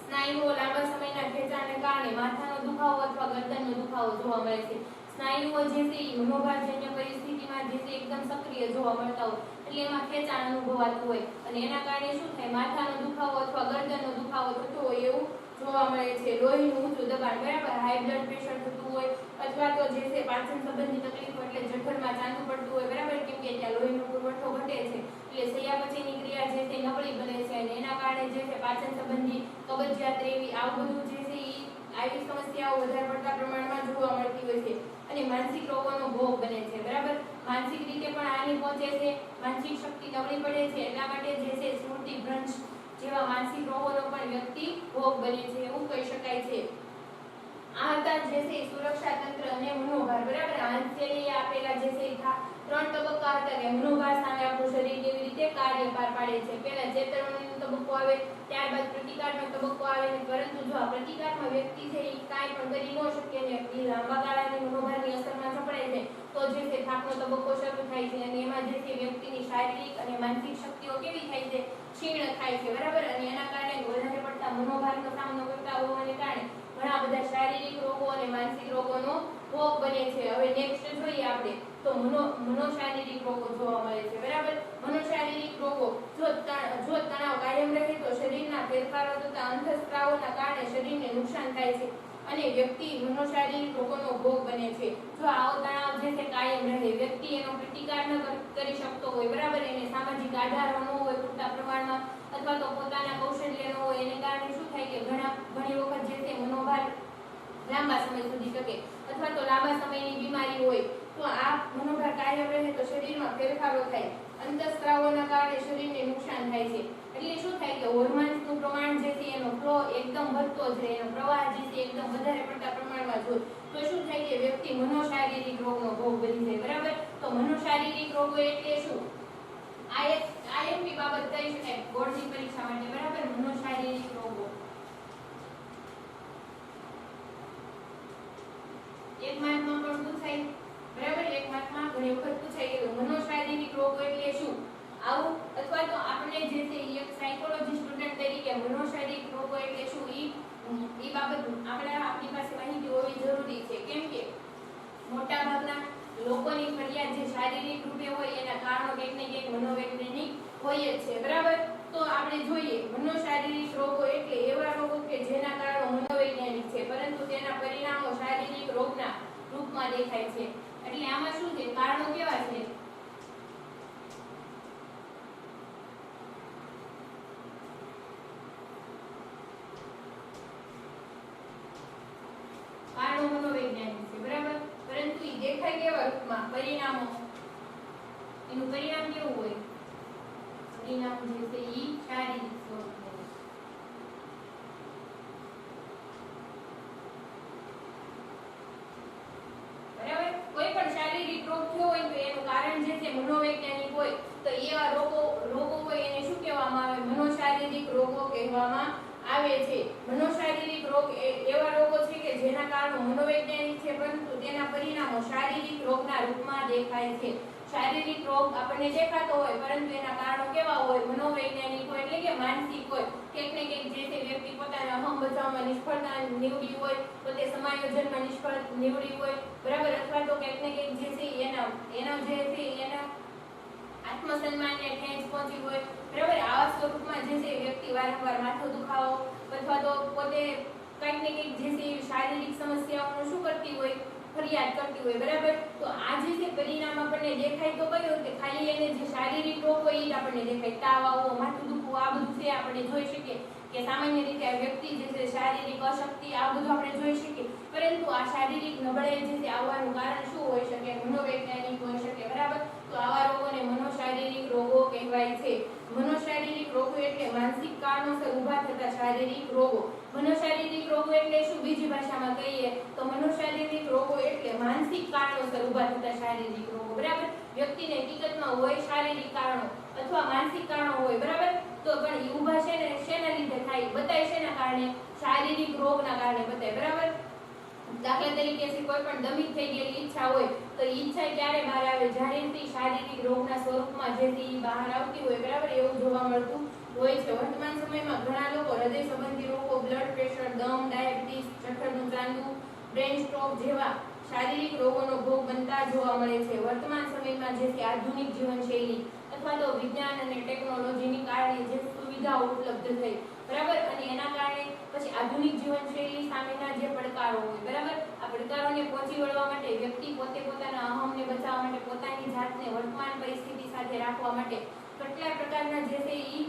સ્નાયુઓ લાંબા સમયના ખેંચાણને કારણે માથાનો દુખાવો અથવા ગરદનનો દુખાવો જોવા મળે છે. સ્નાયુઓ જે છે એ મનોભારજન્ય પરિસ્થિતિમાં જે છે એકદમ સક્રિય જોવા મળતા હોય એટલે એમાં ખેંચાણ અનુભવાતું હોય અને એના કારણે શું થાય માથાનો દુખાવો અથવા ગરદનનો દુખાવો થતો હોય એવું જોવા મળે છે. લોહીનું ઊંચું દબાણ, બરાબર, હાઈ બ્લડ પ્રેશર થતું હોય અથવા તો જે છે પાચન સંબંધી તકલીફો એટલે જઠરમાં ચાંદુ પડતું હોય, બરાબર, કેમ કે ત્યાં લોહીનો પુરવઠો ઘટે છે એટલે સૈયા પછીની ક્રિયા જે છે નબળી બને છે અને એના કારણે જે છે પાચન સંબંધી કબજિયાત રહેવી આવું બધું જે છે આવી સમસ્યાઓ વધારે પડતા પ્રમાણમાં જોવા મળતી હોય છે અને માનસિક રોગોનો ભોગ બને છે, બરાબર. માનસિક રીતે પણ હાનિ પહોંચે છે, માનસિક શક્તિ નબળી પડે છે એટલા માટે જે છે સ્મૃતિ ભ્રંશ જેવા માનસિક રોગોનો પણ વ્યક્તિ ભોગ બને છે એવું કહી શકાય છે. આ હતા જે છે સુરક્ષા તંત્ર અને મનોભાર, બરાબર. આંતરૈય આપેલા જે છે ત્રણ તબક્કા હતા કે મનોભાર સામે આપણું શરીર કેવી રીતે કાર્ય પાર પાડે છે. પહેલા ચેતવણીનો તબક્કો આવે, ત્યારબાદ પ્રતિકારનો તબક્કો આવે, પરંતુ જો આ પ્રતિકારમાં વ્યક્તિ છે એ કાંઈ પણ કરી ન શકે ને એ લાંબા ગાળાની મનોભારની અસરમાં સપડાય છે તો જે છે થાકનો તબક્કો શરૂ થાય છે અને એમાં જે છે વ્યક્તિની શારીરિક અને માનસિક શક્તિઓ કેવી થાય છે, ક્ષીણ થાય છે, બરાબર. અને એના કારણે વધારે પડતા મનોભારનો સામનો કરતા હોવાને કારણે ઘણા બધા શારીરિક રોગો અને માનસિક રોગોનો ભોગ બને છે. હવે નેક્સ્ટ જોઈએ આપણે તો મનોશારીરિક રોગો જોવા મળે છે, બરાબર. મનોશારીરિક રોગો જો તણાવ કાયમ રહે તો શરીરના ફેરફારો તથા અંતઃસ્ત્રાવોના કારણે શરીરને નુકસાન થાય છે અને વ્યક્તિ મનોશારીરિક રોગોનો ભોગ બને છે. જો આવો તણાવ જે છે કાયમ રહે, વ્યક્તિ એનો પ્રતિકાર ન કરી શકતો હોય, બરાબર, એને સામાજિક આધારો ન હોય પૂરતા પ્રમાણમાં અથવા તો પોતાના કૌશલ્ય ન હોય, એને કારણે શું થાય કે ઘણી વખત જે છે મનોભાર લાંબા સમય સુધી શકે અથવા તો લાંબા સમયની બીમારી હોય તો આ મનોભાર કાયમ રહે તો શરીરમાં ફેરફારો થાય, અંતઃસ્ત્રાવોના કારણે શરીરને નુકસાન થાય છે. એટલે શું થાય કે હોર્મોન્સનું પ્રમાણ જે છે એનો ફ્લો એકદમ વધતો જ રહે, એનો પ્રવાહ જે છે એકદમ વધારે પડતા પ્રમાણમાં જ હોય તો શું થાય કે વ્યક્તિ મનોશારીરિક રોગનો ભોગ બની જાય, બરાબર. તો મનોશારીરિક રોગો એટલે શું? આઈએમપી બાબત કહી શકાય બોર્ડની પરીક્ષા માટે, બરાબર. મનોશારીરિક રોગો એક માર્કમાં પણ પૂછાય, બરાબર. એક માર્કમાં ઘણી વખત પૂછાય કે મનોશારીરિક રોગો એટલે શું આવું, અથવા તો આપણે જે છે એક સાયકોલોજી સ્ટુડન્ટ તરીકે મનોશારીરિક રોગો એટલે શું ઈ બાબત આપણી પાસે માહિતી હોવી જરૂરી છે. કેમ કે મોટા ભાગના લોકોની ફરિયાદ જે શારીરિક રૂપે હોય એના કારણો કંઈક ને કંઈક મનોવૈજ્ઞાનિક હોય જ છે, બરાબર. તો આપણે જોઈએ મનોશારીરિક રોગો એટલે એવા રોગો કે જેના કારણો મનોવૈજ્ઞાનિક છે પરંતુ તેના પરિણામો શારીરિક રોગના રૂપમાં દેખાય છે. એટલે આમાં શું છે, કારણો કેવા છે? કારણો મનોવૈજ્ઞાનિક છે, બરાબર, પરંતુ એ દેખાય કેવા રૂપમાં? પરિણામો. એનું પરિણામ કેવું હોય? પરિણામ જે છે એ શારીરિક સ્વરૂપનું. બરાબર. કોઈ પણ શારીરિક રોગ થયો હોય તો એનું કારણ જે છે મનોવૈજ્ઞાનિક હોય તો એવા રોગો હોય એને શું કહેવામાં આવે? મનોશારીરિક રોગો કહેવામાં આવે છે. મનોશારીરિક રોગ એવા રોગો છે કે જેના કારણો મનોવૈજ્ઞાનિક છે પરંતુ તેના પરિણામો શારીરિક રોગના રૂપમાં દેખાય છે. શારીરિક રોગ આપણને દેખાતો હોય પરંતુ એના કારણો કેવા હોય? મનોવૈજ્ઞાનિક હોય, એટલે કે માનસિક હોય. ક્યાંક ને ક્યાંક જે તે વ્યક્તિ પોતાના અહમ બચાવમાં નિષ્ફળતા નીવડી હોય, પોતે સમાયોજનમાં નિષ્ફળ નીવડી હોય, બરાબર, અથવા તો ક્યાંક ને ક્યાંક જે છે એના આત્મસન્માનને ઠેંચ પહોંચી હોય, બરાબર. આવા સ્વરૂપમાં જે છે વ્યક્તિ વારંવાર માથો દુખાવો અથવા તો પોતે કંઈક ને કંઈક જે છે શારીરિક સમસ્યાઓનું શું કરતી હોય? ફરિયાદ કરતી હોય, બરાબર. તો આ જે છે પરિણામ આપણને દેખાય તો કયું કે ખાલી એને જે શારીરિક રોગ હોય એ આપણને દેખાય, તાવ આવવો, માથું દુખવું, આ બધું છે આપણે જોઈ શકીએ કે સામાન્ય રીતે આ વ્યક્તિ જે છે શારીરિક અશક્તિ, આ બધું આપણે જોઈ શકીએ. પરંતુ આ શારીરિક નબળાઈ જે છે આવવાનું કારણ શું હોઈ શકે? મનોવૈજ્ઞાનિક હોઈ શકે, બરાબર. તો આવા રોગોને મનોશારીરિક રોગો કહેવાય છે. મનોશારીરિક રોગો એટલે માનસિક કારણોસર ઊભા થતા શારીરિક રોગો. મનોશારીરિક રોગો એટલે શું? બીજી ભાષામાં કહીએ તો મનોશારીરિક રોગો એટલે માનસિક કારણોસર ઊભા થતા શારીરિક રોગો, બરાબર. વ્યક્તિને હકીકતમાં હોય શારીરિક કારણો અથવા માનસિક કારણો હોય, બરાબર. તો પણ એ ઊભા છે ને શેના લીધે થાય? બતાય શેના કારણે? શારીરિક રોગના કારણે બતાય, બરાબર. દાખલા તરીકે કોઈ પણ દમિત થઈ ગયેલી ઈચ્છા હોય તો ઈચ્છા ક્યારે બહાર આવે? જ્યારે તે શારીરિક રોગના સ્વરૂપમાં જે તે બહાર આવતી હોય, બરાબર, એવું જોવા મળતું હોય છે. વર્તમાન સમયમાં ઘણા લોકો હૃદય સંબંધી રોગો, બ્લડ પ્રેશર, દમ, ડાયાબિટીસ, જઠરનું ચાંદુ, બ્રેન સ્ટ્રોક જેવા શારીરિક રોગોનો ભોગ બનતા જોવા મળે છે. વર્તમાન સમયમાં જે છે આધુનિક જીવનશૈલી અથવા તો વિજ્ઞાન અને ટેકનોલોજીની કારણે જે સુવિધાઓ ઉપલબ્ધ થઈ, બરાબર, અને એના કારણે પછી આધુનિક જીવનશૈલી સામેના જે પડકારો હોય, બરાબર, આ પડકારોને પહોંચી વળવા માટે વ્યક્તિ પોતે પોતાના અહમને બચાવવા માટે, પોતાની જાતને વર્તમાન પરિસ્થિતિ સાથે રાખવા માટે કેટલા પ્રકારના જે છે ઈ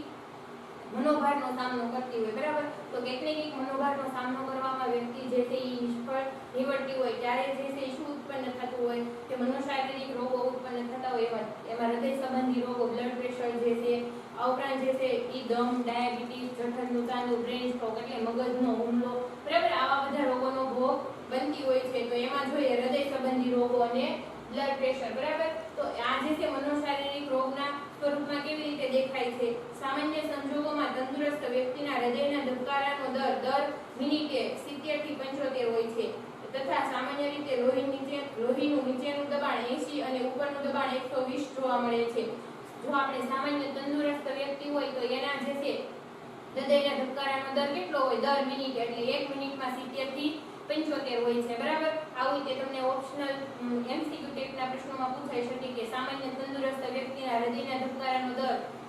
મનોભારનો સામનો કરતી હોય, બરાબર. તો કેટલીક મનોભારનો સામનો કરવામાં વ્યક્તિ જે છે ઈ નિષ્ફળ નીવડતી હોય ત્યારે જે છે શું ઉત્પન્ન થતું હોય કે મનોશારીરિક રોગો ઉત્પન્ન થતા હોય. એમાં હૃદય સંબંધી રોગો, બ્લડ પ્રેશર જે છે, આ ઉપરાંત જે છે ઈ દમ, ડાયાબિટીસ, જઠરનું ચાંદુ, બ્રેન સ્ટ્રોક એટલે મગજનો હુમલો, બરાબર, આવા બધા રોગોનો ભોગ બ્લડ પ્રેશર, બરાબર. તો આ જે છે મનોશારીરિક રોગના સ્વરૂપમાં કેવી રીતે દેખાય છે? સામાન્ય સંજોગોમાં તંદુરસ્ત વ્યક્તિના હૃદયના ધબકારાનો દર દર મિનિટે 70 થી 75 હોય છે તથા સામાન્ય રીતે લોહીનું નીચેનું દબાણ 80 અને ઉપરનું દબાણ 120 જોવા મળે છે. જો આપણે સામાન્ય તંદુરસ્ત વ્યક્તિ હોય તો એના જે છે હૃદયના ધબકારાનો દર કેટલો હોય? દર મિનિટે, એટલે 1 મિનિટમાં 70 થી 75 હોય છે, બરાબર. આવું તે તમને ઓપ્શનલ એમસીક્યુ ટાઈપના પ્રશ્નોમાં પૂછાઈ શકે કે સામાન્ય તંદુરસ્ત વ્યક્તિના હૃદયના ધબકારાનો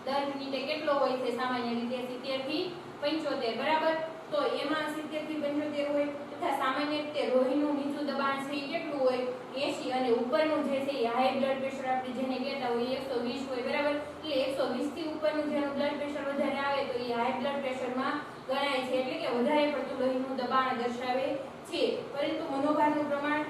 દર મિનિટે કેટલો હોય છે? સામાન્ય રીતે 70 થી 75, બરાબર. તો એમાં 70 થી 75 હોય તથા સામાન્ય રીતે લોહીનું નીચું દબાણ છે એ કેટલું હોય? 80 અને ઉપરનું જે છે એ હાઈ બ્લડ પ્રેશર આપણે જેને કહેતા હોય 120 હોય, બરાબર. એટલે 120 થી ઉપરનું જેનું બ્લડ પ્રેશર વધારે આવે તો એ હાઈ બ્લડ પ્રેશરમાં ગણાય છે, એટલે કે વધારે પડતું લોહીનું દબાણ દર્શાવે છે. પરંતુ મનોભારનું પ્રમાણ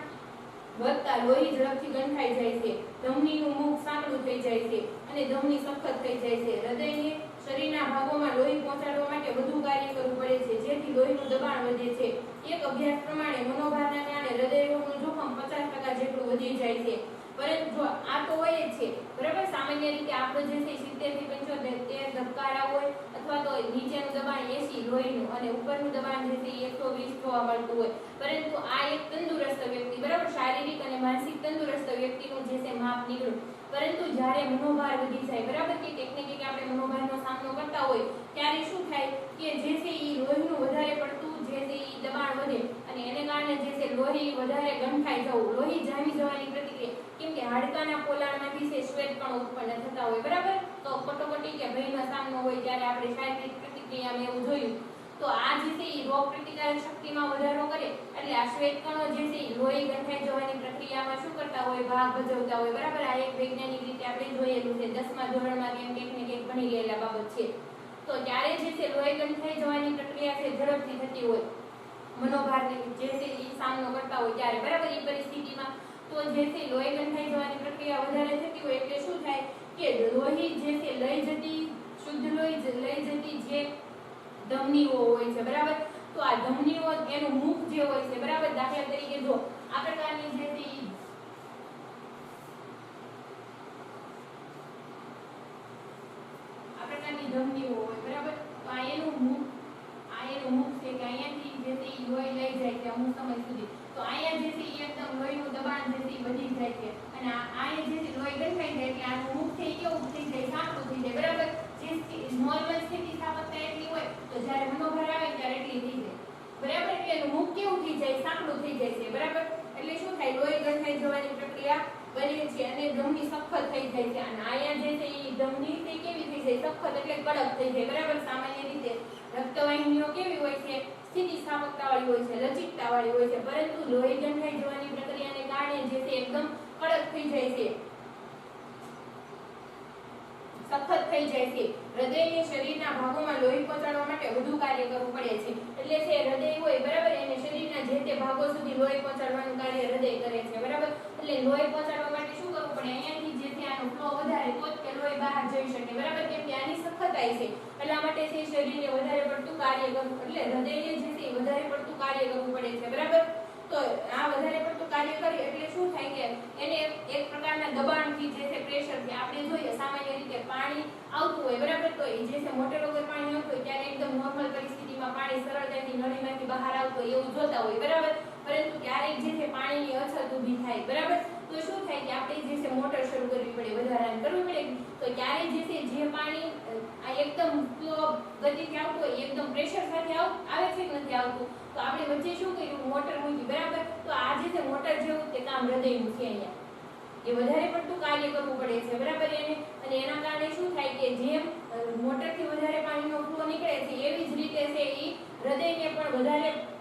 વધતા લોહી ઝડપથી ગંઠાઈ જાય છે, ધમનીનું મુખ સાંકડું થઈ જાય છે અને ધમની સખત થઈ જાય છે. હૃદયને શરીરના ભાગોમાં લોહી પહોંચાડવા માટે વધુ કાર્ય કરવું પડે છે, જેથી લોહીનું દબાણ વધે છે. એક અભ્યાસ પ્રમાણે મનોભારના કારણે હૃદય રોગનું જોખમ 50% જેટલું વધી જાય છે. પરંતુ જો આ તો હોય જ છે, બરાબર. સામાન્ય રીતે આપણો જે છે 70 થી 75 તે ધબકારા હોય અથવા તો નીચેનું દબાણ 80 લોહીનું અને ઉપરનું દબાણ જે છે 120 જોવા મળતું હોય. પરંતુ આ એક તંદુરસ્ત વ્યક્તિ, બરાબર, શારીરિક અને માનસિક તંદુરસ્ત વ્યક્તિનું જે છે માપ નીકળ્યું. પરંતુ જ્યારે મનોભાર વધી જાય, બરાબર, કે કંઈક ને કંઈક આપણે મનોભારનો સામનો કરતા હોય ત્યારે શું થાય કે જે છે એ લોહીનું વધારે પડતું જે છે એ દબાણ વધે અને એને કારણે જે છે લોહી વધારે ગંઠાઈ જવું, લોહી જામી જવાની પ્રતિક્રિયા, કેમ કે હાડકાના પોલાણમાંથી છે શ્વેત કણો ઉત્પન્ન થતા હોય, બરાબર. તો કટોકટી કે ભયનો સામનો હોય ત્યારે આપણે શારીરિક પ્રતિક્રિયામાં એવું જોયું. તો આ જે છે એ રોગ પ્રતિકારક શક્તિમાં વધારો કરે એટલે આ શ્વેત કણો જે છે એ લોહી ગંઠાઈ જવાની પ્રક્રિયામાં શું કરતા હોય? ભાગ ભજવતા હોય, બરાબર. આ એક વૈજ્ઞાનિક રીતે આપણે જોયેલું છે, 10મા ધોરણમાં કેમ કંઈક ને કંઈક ભણી ગયેલા બાબત છે. તો ત્યારે જે છે લોહી ગંઠાઈ જવાની પ્રક્રિયા છે ઝડપથી થતી હોય મનોભારની જે છે એ સામનો કરતા હોય ત્યારે, બરાબર. એ પરિસ્થિતિમાં તો જે છે લોહી ગંઠાઈ જવાની પ્રક્રિયા વધારે થતી હોય એટલે શું થાય કે લોહી જે છે લઈ જતી શુદ્ધ લોહી લઈ જતી જે ધમનીઓ હોય છે, બરાબર. તો આ ધમનીઓ એનું મુખ જે હોય છે, બરાબર. દાખલા તરીકે જો આ પ્રકારની જે છે આ પ્રકારની ધમનીઓ હોય, બરાબર. તો આ એનું મુખ છે કે અહીંયાથી જે છે એ લોહી લઈ જાય છે અમુક સમય સુધી. તો અહીંયા જે છે એ એકદમ લોહીનું દબાણ જે છે એ વધી જાય છે અને અહીંયા જે છે લોહી ગંઠાઈ જાય એટલે આનું મુખ છે એ કેવું થઈ જાય? સાંકડું થઈ જાય, બરાબર. જે નોર્મલ સ્થિતિ સ્થાપકતા એટલી હોય તો જ્યારે મનોભાર આવે ત્યારે એટલી થઈ જાય, બરાબર. એટલે એનું મુખ કેવું થઈ જાય? સાંકડું થઈ જાય છે, બરાબર. એટલે શું થાય? લોહી ગંઠાઈ જવાની પ્રક્રિયા બને છે અને ધમની સખત થઈ જાય છે અને અહીંયા જે છે એ ધમની તે કેવી થઈ જાય? સખત એટલે કડક થઈ જાય, બરાબર. સામાન્ય રીતે રક્તવાહિનીઓ કેવી હોય છે? સ્થિતિસ્થાપકતાવાળી હોય છે, લચકતાવાળી હોય છે, પરંતુ લોહી ગંઠાઈ જવાની પ્રક્રિયાને કારણે જે છે એકદમ કડક થઈ જાય છે, સખત થઈ જાય છે. હૃદયને શરીરના ભાગોમાં લોહી પહોંચાડવા માટે વધુ કાર્ય કરવું પડે છે. એટલે જે હૃદય હોય, બરાબર, એને શરીરના જે તે ભાગો સુધી લોહી પહોંચાડવાનું કાર્ય હૃદય કરે છે, બરાબર. એટલે લોહી પહોંચાડવા માટે શું કરવું પડે? અહીંયાથી જે છે આનો ફ્લો વધારે તો જ લોહી બહાર જઈ શકે, બરાબર. કેમ કે આની સખતાઈ છે એટલા માટે છે શરીરને વધારે પડતું કાર્ય કરવું, એટલે હૃદયને જે છે વધારે પડતું કાર્ય કરવું પડે છે, બરાબર. તો આ વધારે પડતું કાર્ય કરે એટલે શું થાય કે એને એક પ્રકારના દબાણથી જે છે પ્રેશરથી આપણે જોઈએ સામાન્ય રીતે પાણી આવતું હોય, બરાબર. તો એ જે છે મોટર વગર પાણી આવતું હોય ત્યારે એકદમ નોર્મલ પરિસ્થિતિમાં પાણી સરળતાથી નળીમાંથી બહાર આવતું હોય એવું જોતા હોય, બરાબર. પરંતુ ક્યારેક જે છે પાણીની અછત ઊભી થાય, બરાબર. તો શું થાય કે આપણે જે છે મોટર શરૂ કરવી પડે, વધારાની કરવી પડે. તો ક્યારે જે છે જે પાણી આ એકદમ સ્લો ગતિથી આવતું હોય એકદમ પ્રેશર સાથે આવે છે કે નથી આવતું, તો આપણે વચ્ચે શું કર્યું? મોટર મૂકી, બરાબર. તો આ જે છે મોટર જેવું તે કામ હૃદયનું છે, અહીંયા એ વધારે પડતું કાર્ય કરવું પડે છે, બરાબર. એને અને એના કારણે શું થાય કે જેમ મોટરથી વધારે પાણીનો ફ્લો નીકળે છે એવી જ રીતે છે એ હૃદયને પણ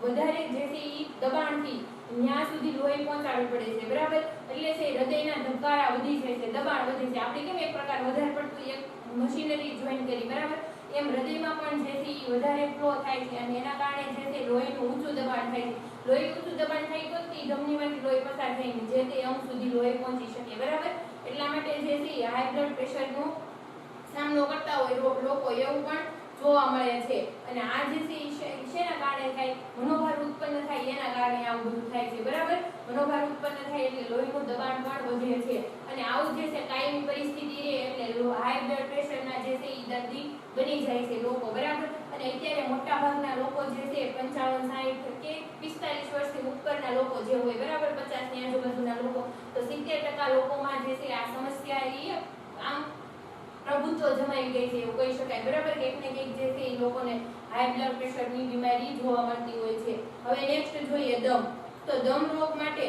વધારે જે છે એ દબાણથી ત્યાં સુધી લોહી પહોંચાડવું પડે છે, બરાબર. એટલે છે હૃદયના ધબકારા વધી જાય છે, દબાણ વધે છે. આપણે કેમ એક પ્રકાર વધારે પડતું એક મશીનરી જોઈન કરી, બરાબર, એમ હૃદયમાં પણ જે છે એ વધારે ફ્લો થાય છે અને એના કારણે જે છે લોહીનું ઊંચું દબાણ થાય છે. લોહી ઊંચું દબાણ થાય તો જ ધમનીમાંથી લોહી પસાર થઈને જે તે અંગ સુધી લોહી પહોંચી શકે, બરાબર. એટલા માટે જે છે હાઈ બ્લડ પ્રેશરનો સામનો કરતા હોય લોકો એવું પણ જોવા મળે છે અને આ જે છે શેના કારણે થાય? મનોભાર ઉત્પન્ન થાય એના કારણે આવું બધું થાય છે, બરાબર. મનોભાર ઉત્પન્ન થાય એટલે લોહીનું દબાણ પણ વધે છે અને આવું જે છે કાયમી પરિસ્થિતિ રહે એટલે હાઈ બ્લડ પ્રેશરના જે છે એ દર્દી બની જાય છે લોકો, બરાબર. અને અત્યારે મોટા ભાગના લોકો જે છે 55, 60 કે 45 વર્ષથી ઉપરના લોકો જે હોય, બરાબર, 50 ની આજુબાજુના લોકો, તો 70% લોકોમાં જે છે આ સમસ્યા એ આમ પ્રભુત્વ જમાઈ ગઈ છે એવું કહી શકાય, બરાબર. કંઈક ને કંઈક જે છે એ લોકોને હાઈ બ્લડ પ્રેશરની બીમારી જોવા મળતી હોય છે. હવે નેક્સ્ટ જોઈએ દમ. તો દમ રોગ માટે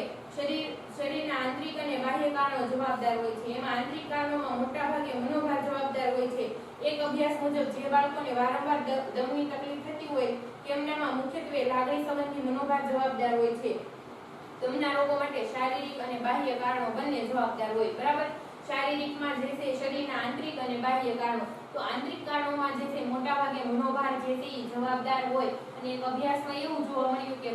શરીરના આંતરિક અને બાહ્ય કારણો જવાબદાર હોય છે. એમાં આંતરિક કારણોમાં મોટાભાગે મનોભાર જવાબદાર હોય છે. એક અભ્યાસ મુજબ જે બાળકોને વારંવાર દમની તકલીફ થતી હોય તેમનામાં મુખ્યત્વે લાગણી સંબંધી મનોભાર જવાબદાર હોય છે. દમના રોગો માટે શારીરિક અને બાહ્ય કારણો બંને જવાબદાર હોય, બરાબર. શારીરિકમાં જે છે શરીરના આંતરિક અને બાહ્ય કારણો. તો આંતરિક કારણોમાં જે છે મોટાભાગે મનોભાર જે છે એ જવાબદાર હોય. અને એક અભ્યાસમાં એવું જોવા મળ્યું કે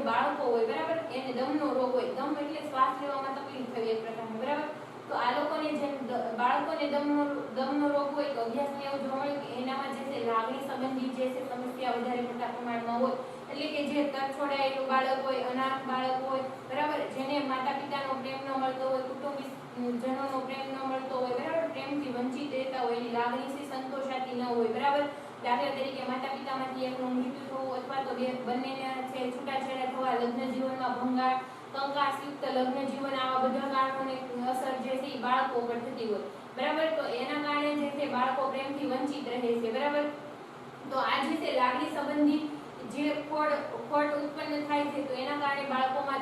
બાળકો હોય, બરાબર, એને દમનો રોગ હોય. દમ એટલે શ્વાસ લેવામાં તકલીફ થવી એક પ્રકારની, બરાબર. તો આ લોકોને જેમ બાળકોને દમનો રોગ હોય તો અભ્યાસમાં એવું જોવા મળ્યું કે એનામાં જે છે લાગણી સંબંધી જે છે સમસ્યા વધારે મોટા પ્રમાણમાં હોય. એટલે કે જે તરછોડાયેલું બાળક હોય, અનાથ બાળક હોય, બરાબર, જેને માતા પિતાનો પ્રેમ ન મળતો હોય, કુટુંબીજનોનો પ્રેમ ન મળતો હોય, બરાબર, પ્રેમથી વંચિત રહેતા હોય, એની લાગણીથી સંતોષાતી ન હોય, બરાબર. દાખલા તરીકે માતા પિતામાંથી એકનું મૃત્યુ થવું અથવા તો બંનેના છે છૂટાછેડા થવા, લગ્ન જીવનમાં ભંગાણ, કંકાસયુક્ત લગ્ન જીવન, આવા બધા કારણોની અસર જે છે એ બાળકો પર થતી હોય, બરાબર. તો એના કારણે જે છે બાળકો પ્રેમથી વંચિત રહે છે, બરાબર. તો આ જે છે લાગણી સંબંધી જે ખોટ ઉત્પન્ન થાય છે તો એના કારણે બાળકોમાં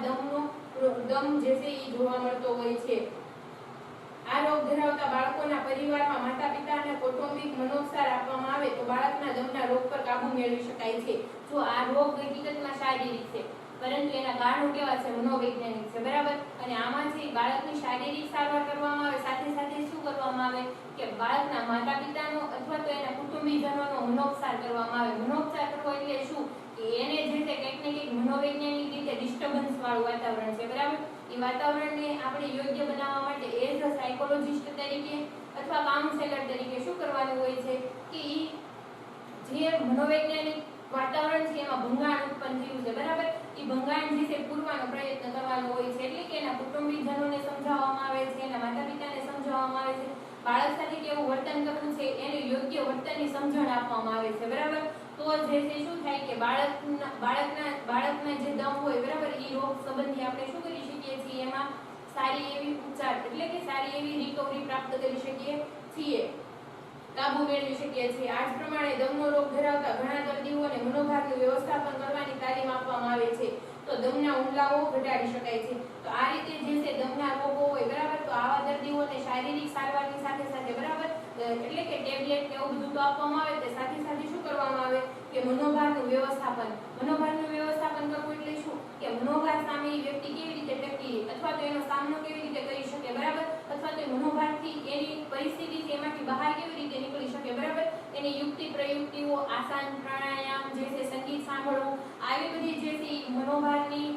દમ જે છે એ જોવા મળતો હોય છે. આ રોગ ધરાવતા બાળકોના પરિવારમાં માતા પિતા અને કૌટુંબિક મનોપચાર આપવામાં આવે તો બાળકના દમના રોગ પર કાબુ મેળવી શકાય છે. જો આ રોગ હકીકતમાં શારીરિક છે પરંતુ એના કારણો કેવા છે? મનોવૈજ્ઞાનિક છે, બરાબર. અને આમાંથી બાળકની શારીરિક સારવાર કરવામાં આવે, સાથે સાથે શું કરવામાં આવે કે બાળકના માતા પિતાનો અથવા તો એના કુટુંબીજનોનો મનોપચાર કરવામાં આવે. મનોપચાર કરવો એટલે શું કે એને જે છે કંઈક ને કંઈક મનોવૈજ્ઞાનિક રીતે ડિસ્ટર્બન્સ વાળું વાતાવરણ છે, બરાબર. એ વાતાવરણને આપણે યોગ્ય બનાવવા માટે એઝ અ સાયકોલોજિસ્ટ તરીકે અથવા કાઉન્સેલર તરીકે શું કરવાનું હોય છે કે જે મનોવૈજ્ઞાનિક વાતાવરણ છે એમાં ભંગાણ ઉત્પન્ન થયું છે, બરાબર, એ ભંગાણ જે છે પૂરવાનો પ્રયત્ન કરવાનો હોય છે. એટલે કે એના કુટુંબીજનોને સમજાવવામાં આવે છે, એના માતા પિતાને સમજાવવામાં આવે છે, બાળક સાથે કેવું વર્તન કરવું છે એને યોગ્ય વર્તનની સમજણ આપવામાં આવે છે, બરાબર. તો જે છે શું થાય કે બાળકના જે દમ હોય, બરાબર, એ રોગ સંબંધી આપણે શું કરી શકીએ છીએ? એમાં સારી એવી ઉપચાર એટલે કે સારી એવી રિકવરી પ્રાપ્ત કરી શકીએ છીએ, કાબુ મેળવી શકીએ છીએ. આ જ પ્રમાણે દમનો રોગ ધરાવતા ઘણા દર્દીઓને મનોભારનું વ્યવસ્થાપન કરવાની તાલીમ આપવામાં આવે છે તો દમના હુમલાઓ ઘટાડી શકાય છે. તો આ રીતે જે છે દમના રોગો હોય, બરાબર, તો આવા દર્દીઓને શારીરિક સારવારની સાથે સાથે, બરાબર, એટલે કે ટેબ્લેટ કે એવું બધું તો આપવામાં આવે તે સાથે સાથે શું કરવામાં આવે કે મનોભારનું વ્યવસ્થાપન કરવું એટલે શું કે મનોભાર સામે વ્યક્તિ કેવી રીતે ટકી અથવા તો એનો સામનો કેવી રીતે કરી શકે, બરાબર, અથવા તો મનોભારથી એની પરિસ્થિતિથી એમાંથી બહાર કેવી રીતે નીકળી શકે, બરાબર. એની યુક્તિ પ્રયુક્તિઓ, આસન, પ્રાણાયામ જે છે, સંગીત સાંભળવું, આવી બધી જે છે મનોભારની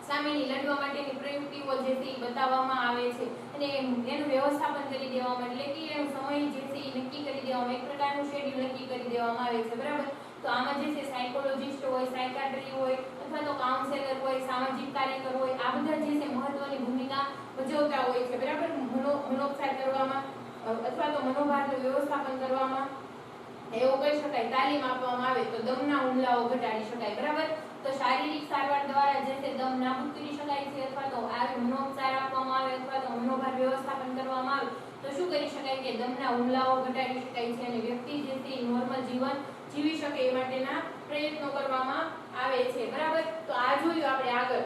સામેની લડવા માટેની પ્રયુક્તિઓ જે છે એ બતાવવામાં આવે છે અને એનું વ્યવસ્થાપન કરી દેવામાં એટલે કે એનો સમય જે છે એ નક્કી કરી દેવામાં, એક પ્રકારનું શેડ્યુલ નક્કી કરી દેવામાં આવે છે, બરાબર. તો આમાં જે છે સાયકોલોજિસ્ટ હોય, સાયકાટ્રી હોય અથવા તો કાઉન્સેલર હોય, સામાજિક કાર્યકર હોય, આ બધા જે છે મહત્વની ભૂમિકા ભજવતા હોય છે, બરાબર, મનોપચાર કરવામાં અથવા તો મનોભારનું વ્યવસ્થાપન કરવામાં એવું કહી શકાય. તાલીમ આપવામાં આવે તો દમના હુમલાઓ ઘટાડી શકાય, બરાબર. તો શારીરિક સારવાર દ્વારા જે છે દમ નાબૂદ કરી શકાય છે અથવા તો આવી મનોપચાર આપવામાં આવે અથવા તો મનોભાર વ્યવસ્થાપન કરવામાં આવે તો શું કરી શકાય કે દમના હુમલાઓ ઘટાડી શકાય છે અને વ્યક્તિ જે છે નોર્મલ જીવન જીવી શકે એ માટેના પ્રયત્નો કરવામાં આવે છે, બરાબર. તો આ જોયું આપણે આગળ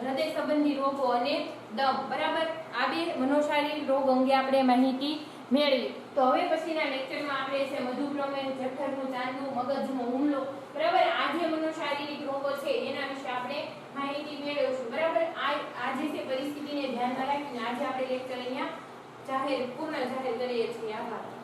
હૃદય સંબંધી રોગો અને દમ, બરાબર. આ બે મનોશારીરિક રોગ અંગે આપણે માહિતી મેળવી. તો હવે પછીના લેક્ચરમાં આપણે છે મધુપ્રમેહ, જઠરનું ચાંદવું, મગજનો હુમલો, બરાબર, આ જે મનોશારીરિક રોગો છે એના વિશે આપણે માહિતી મેળવીશું, બરાબર. આ જે છે પરિસ્થિતિને ધ્યાનમાં રાખીને આજે આપણે લેક્ચર અહીંયા પૂર્ણ જાહેર કરીએ છીએ. આભાર.